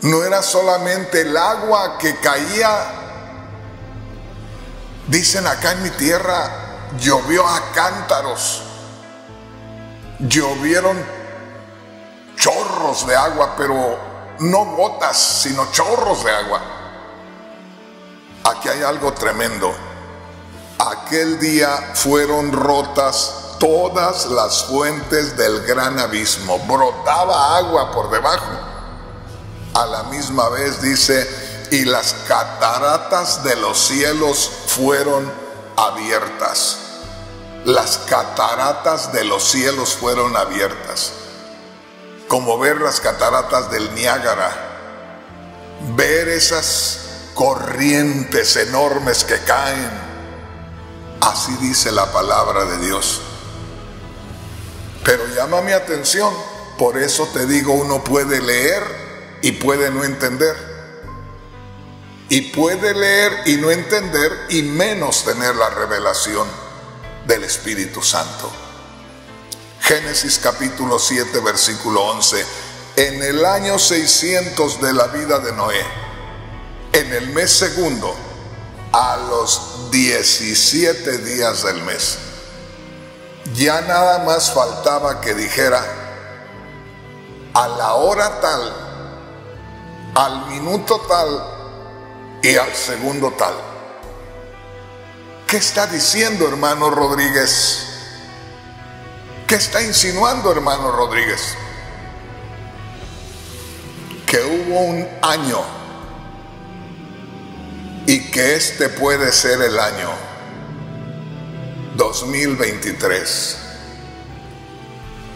no era solamente el agua que caía. Dicen acá en mi tierra, llovió a cántaros, llovieron chorros de agua, pero no gotas, sino chorros de agua. Aquí hay algo tremendo. Aquel día fueron rotas todas las fuentes del gran abismo, brotaba agua por debajo. A la misma vez dice, y las cataratas de los cielos fueron abiertas. Las cataratas de los cielos fueron abiertas. Como ver las cataratas del Niágara, ver esas corrientes enormes que caen. Así dice la palabra de Dios. Pero llama mi atención, por eso te digo, uno puede leer y puede no entender. Y puede leer y no entender y menos tener la revelación del Espíritu Santo. Génesis capítulo 7 versículo 11. En el año 600 de la vida de Noé, en el mes segundo, a los 17 días del mes, ya nada más faltaba que dijera, a la hora tal, al minuto tal y al segundo tal. ¿Qué está diciendo, hermano Rodríguez? ¿Qué está insinuando, hermano Rodríguez? Que hubo un año y que este puede ser el año 2023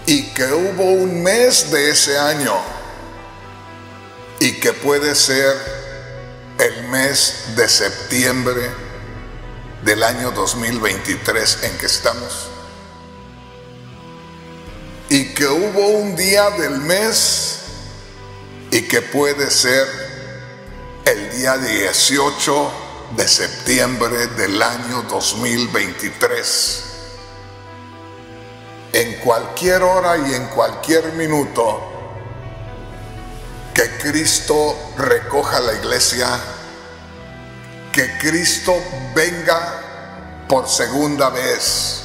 y que hubo un mes de ese año y que puede ser el mes de septiembre del año 2023 en que estamos, y que hubo un día del mes y que puede ser el día 18 de septiembre del año 2023. En cualquier hora y en cualquier minuto Cristo recoja la iglesia, que Cristo venga por segunda vez,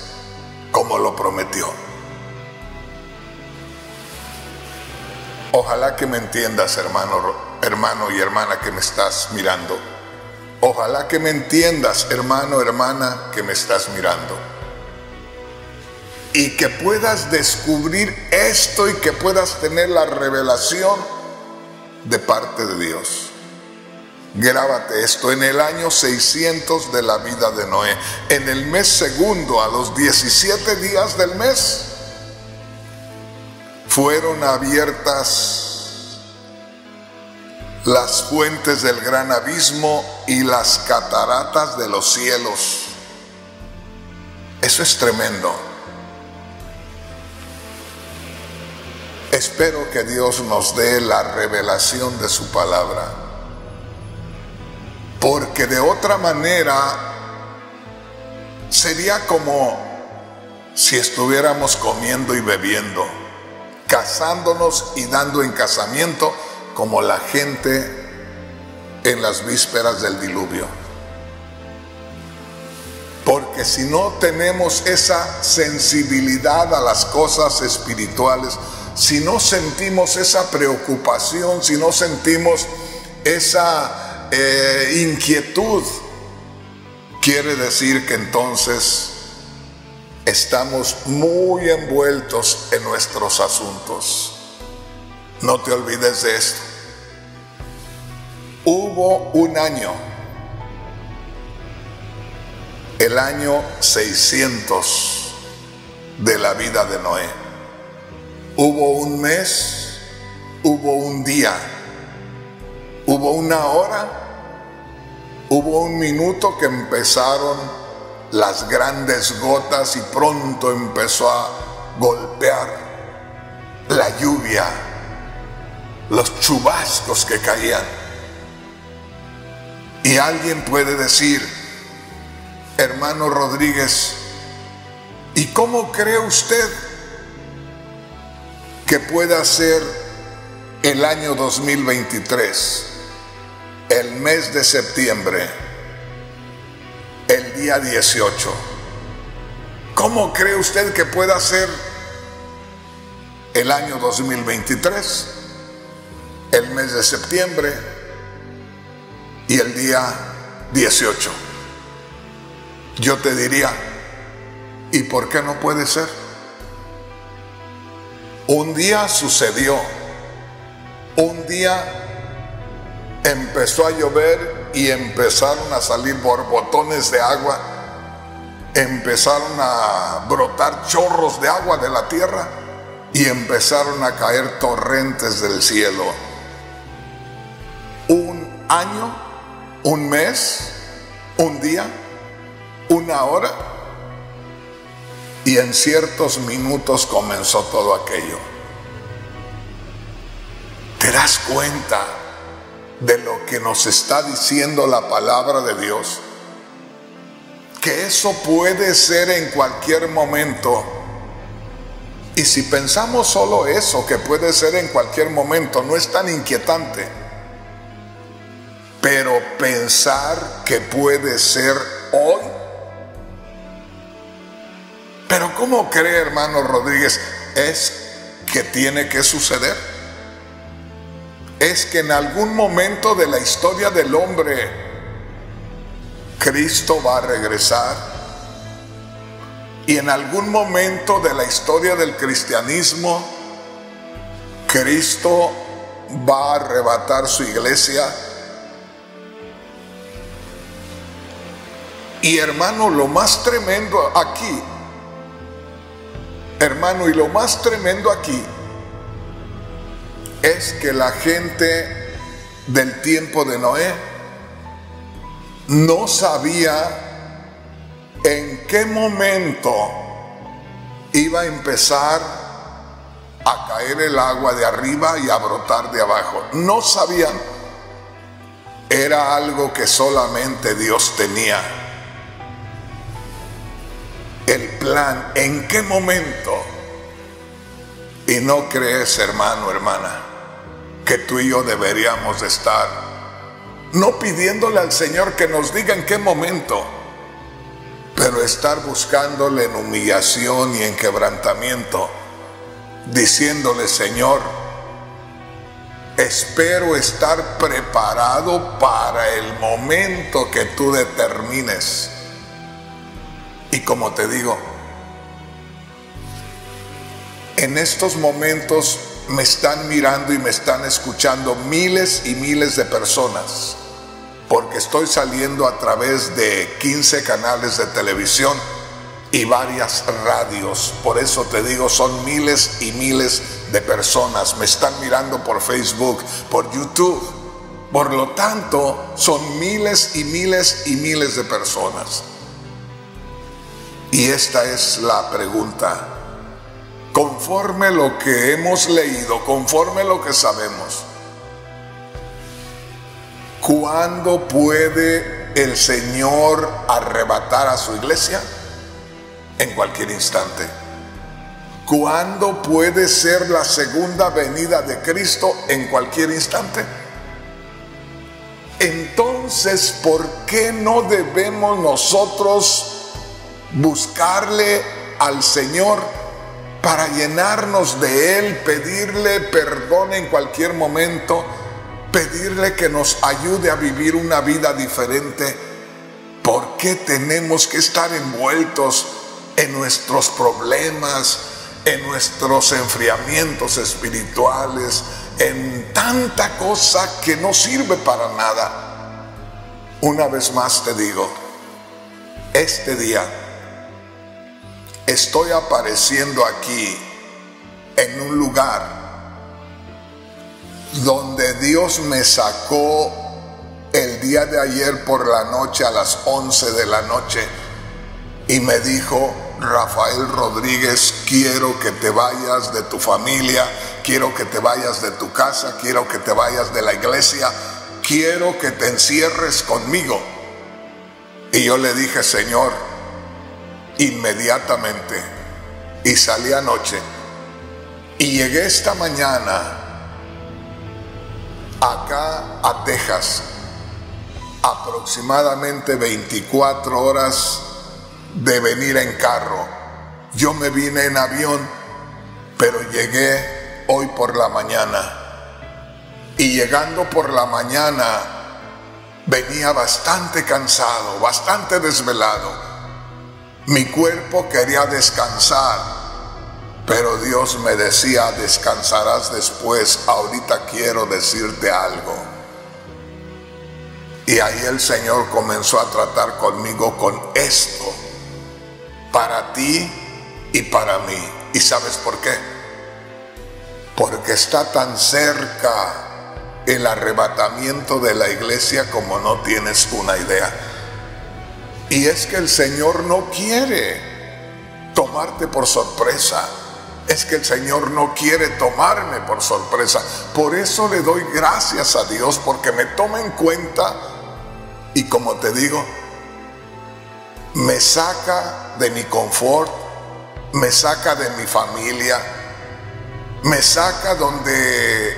como lo prometió. Ojalá que me entiendas, hermano y hermana que me estás mirando. Ojalá que me entiendas, hermano, hermana, que me estás mirando. Y que puedas descubrir esto y que puedas tener la revelación de parte de Dios. Grábate esto: en el año 600 de la vida de Noé, en el mes segundo, a los 17 días del mes, fueron abiertas las fuentes del gran abismo y las cataratas de los cielos. Eso es tremendo. Espero que Dios nos dé la revelación de su palabra, porque de otra manera sería como si estuviéramos comiendo y bebiendo, casándonos y dando en casamiento como la gente en las vísperas del diluvio. Porque si no tenemos esa sensibilidad a las cosas espirituales, si no sentimos esa preocupación, si no sentimos esa inquietud, quiere decir que entonces estamos muy envueltos en nuestros asuntos. No te olvides de esto. Hubo un año, el año 600 de la vida de Noé. Hubo un mes, hubo un día, hubo una hora, hubo un minuto que empezaron las grandes gotas y pronto empezó a golpear la lluvia, los chubascos que caían. Y alguien puede decir: hermano Rodríguez, ¿y cómo cree usted que pueda ser el año 2023, el mes de septiembre, el día 18? ¿Cómo cree usted que pueda ser el año 2023, el mes de septiembre y el día 18? Yo te diría: ¿y por qué no puede ser? Un día sucedió, un día empezó a llover y empezaron a salir borbotones de agua, empezaron a brotar chorros de agua de la tierra y empezaron a caer torrentes del cielo. Un año, un mes, un día, una hora, y en ciertos minutos comenzó todo aquello. ¿Te das cuenta de lo que nos está diciendo la palabra de Dios? Que eso puede ser en cualquier momento. Y si pensamos solo eso, que puede ser en cualquier momento, no es tan inquietante. Pero pensar que puede ser hoy. Pero ¿cómo cree, hermano Rodríguez? Es que tiene que suceder. Es que en algún momento de la historia del hombre, Cristo va a regresar. Y en algún momento de la historia del cristianismo, Cristo va a arrebatar su iglesia. Y hermano, lo más tremendo aquí, hermano, y lo más tremendo aquí es que la gente del tiempo de Noé no sabía en qué momento iba a empezar a caer el agua de arriba y a brotar de abajo. No sabían. Era algo que solamente Dios tenía. El plan, ¿en qué momento? Y no crees, hermano, hermana, que tú y yo deberíamos de estar, no pidiéndole al Señor que nos diga en qué momento, pero estar buscándole en humillación y en quebrantamiento, diciéndole: Señor, espero estar preparado para el momento que tú determines. Y como te digo, en estos momentos me están mirando y me están escuchando miles y miles de personas, porque estoy saliendo a través de 15 canales de televisión y varias radios. Por eso te digo, son miles y miles de personas. Me están mirando por Facebook, por YouTube. Por lo tanto, son miles y miles y miles de personas. Y esta es la pregunta. Conforme lo que hemos leído, conforme lo que sabemos, ¿cuándo puede el Señor arrebatar a su iglesia? En cualquier instante. ¿Cuándo puede ser la segunda venida de Cristo? En cualquier instante. Entonces, ¿por qué no debemos nosotros buscarle al Señor para llenarnos de Él, pedirle perdón en cualquier momento, pedirle que nos ayude a vivir una vida diferente? ¿Por qué tenemos que estar envueltos en nuestros problemas, en nuestros enfriamientos espirituales, en tanta cosa que no sirve para nada? Una vez más te digo, este día estoy apareciendo aquí en un lugar donde Dios me sacó el día de ayer por la noche a las 11 de la noche y me dijo: Rafael Rodríguez, quiero que te vayas de tu familia, quiero que te vayas de tu casa, quiero que te vayas de la iglesia, quiero que te encierres conmigo. Y yo le dije: Señor, inmediatamente. Y salí anoche y llegué esta mañana acá a Texas, aproximadamente 24 horas de venir en carro. Yo me vine en avión, pero llegué hoy por la mañana. Y llegando por la mañana venía bastante cansado, bastante desvelado. Mi cuerpo quería descansar, pero Dios me decía: descansarás después, ahorita quiero decirte algo. Y ahí el Señor comenzó a tratar conmigo con esto, para ti y para mí. ¿Y sabes por qué? Porque está tan cerca el arrebatamiento de la iglesia como no tienes una idea. Y es que el Señor no quiere tomarte por sorpresa. Es que el Señor no quiere tomarme por sorpresa. Por eso le doy gracias a Dios, porque me toma en cuenta. Y como te digo, me saca de mi confort, me saca de mi familia, me saca donde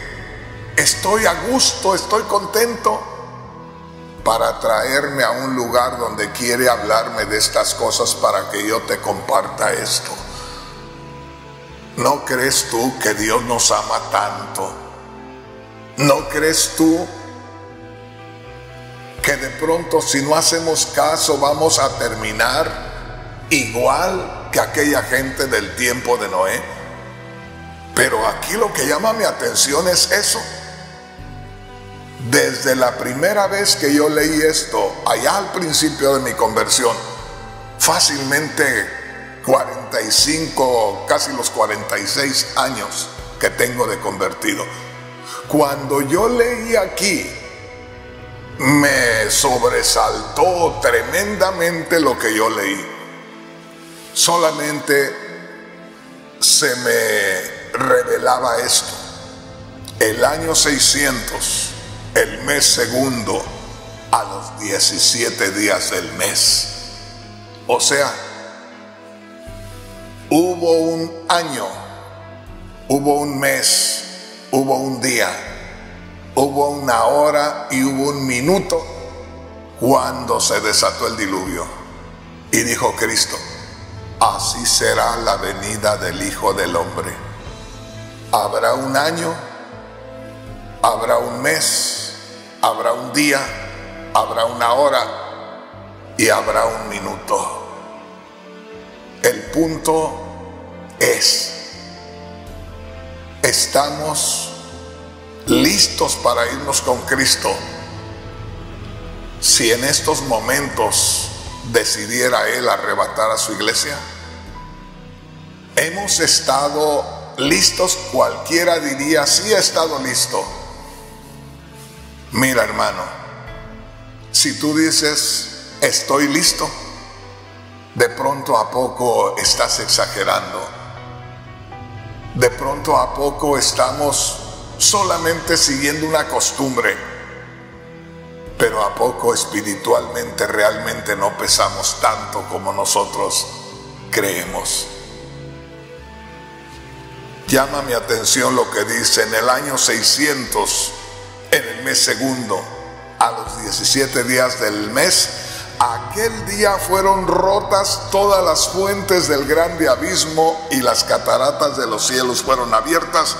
estoy a gusto, estoy contento, para traerme a un lugar donde quiere hablarme de estas cosas para que yo te comparta esto. ¿No crees tú que Dios nos ama tanto? ¿No crees tú que de pronto, si no hacemos caso, vamos a terminar igual que aquella gente del tiempo de Noé? Pero aquí lo que llama mi atención es eso. Desde la primera vez que yo leí esto, allá al principio de mi conversión, fácilmente 45, casi los 46 años que tengo de convertido, cuando yo leí aquí, me sobresaltó tremendamente lo que yo leí. Solamente se me revelaba esto: el año 600, el mes segundo, a los 17 días del mes. O sea, hubo un año, hubo un mes, hubo un día hubo una hora y hubo un minuto cuando se desató el diluvio. Y dijo Cristo: así será la venida del Hijo del Hombre. Habrá un año, habrá un mes, habrá un día, habrá una hora y habrá un minuto. El punto es: ¿estamos listos para irnos con Cristo? Si en estos momentos decidiera Él arrebatar a su iglesia, ¿hemos estado listos? Cualquiera diría: sí, he estado listo. Mira, hermano, si tú dices estoy listo, de pronto a poco estás exagerando. De pronto a poco estamos solamente siguiendo una costumbre, pero a poco espiritualmente realmente no pesamos tanto como nosotros creemos. Llama mi atención lo que dice: en el año 600, en el mes segundo, a los 17 días del mes, aquel día fueron rotas todas las fuentes del grande abismo y las cataratas de los cielos fueron abiertas,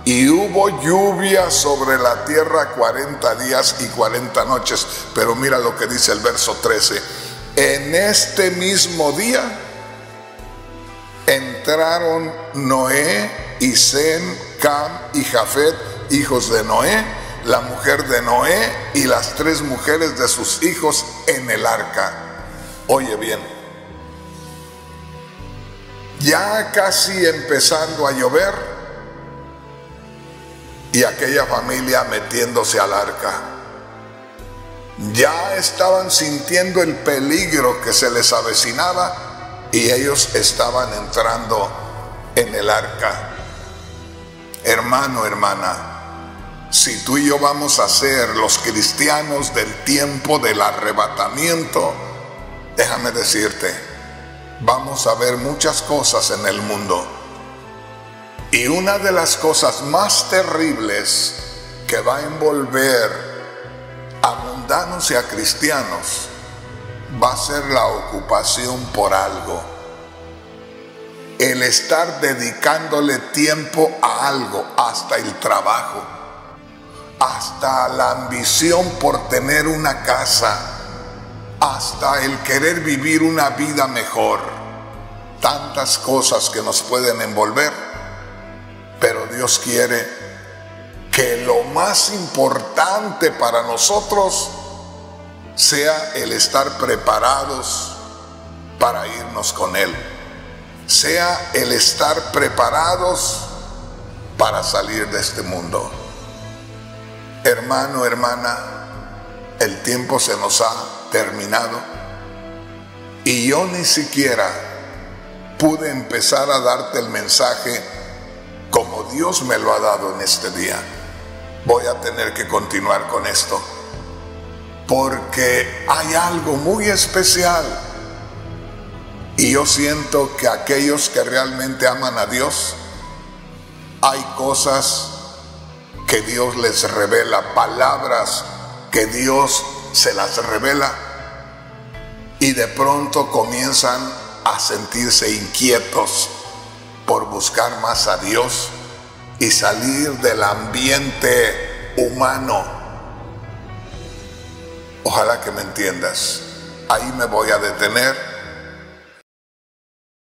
y hubo lluvia sobre la tierra 40 días y 40 noches. Pero mira lo que dice el verso 13: en este mismo día entraron Noé y Sem, Cam y Jafet, hijos de Noé, la mujer de Noé y las 3 mujeres de sus hijos en el arca. Oye bien, ya casi empezando a llover y aquella familia metiéndose al arca. Ya estaban sintiendo el peligro que se les avecinaba y ellos estaban entrando en el arca. Hermano, hermana, si tú y yo vamos a ser los cristianos del tiempo del arrebatamiento, déjame decirte, vamos a ver muchas cosas en el mundo. Y una de las cosas más terribles que va a envolver a mundanos y a cristianos va a ser la ocupación por algo. El estar dedicándole tiempo a algo, hasta el trabajo, hasta la ambición por tener una casa, hasta el querer vivir una vida mejor. Tantas cosas que nos pueden envolver, pero Dios quiere que lo más importante para nosotros sea el estar preparados para irnos con Él, sea el estar preparados para salir de este mundo. Hermano, hermana, el tiempo se nos ha terminado y yo ni siquiera pude empezar a darte el mensaje como Dios me lo ha dado en este día. Voy a tener que continuar con esto porque hay algo muy especial y yo siento que aquellos que realmente aman a Dios, hay cosas que Dios les revela, palabras que Dios se las revela y de pronto comienzan a sentirse inquietos por buscar más a Dios y salir del ambiente humano. Ojalá que me entiendas. Ahí me voy a detener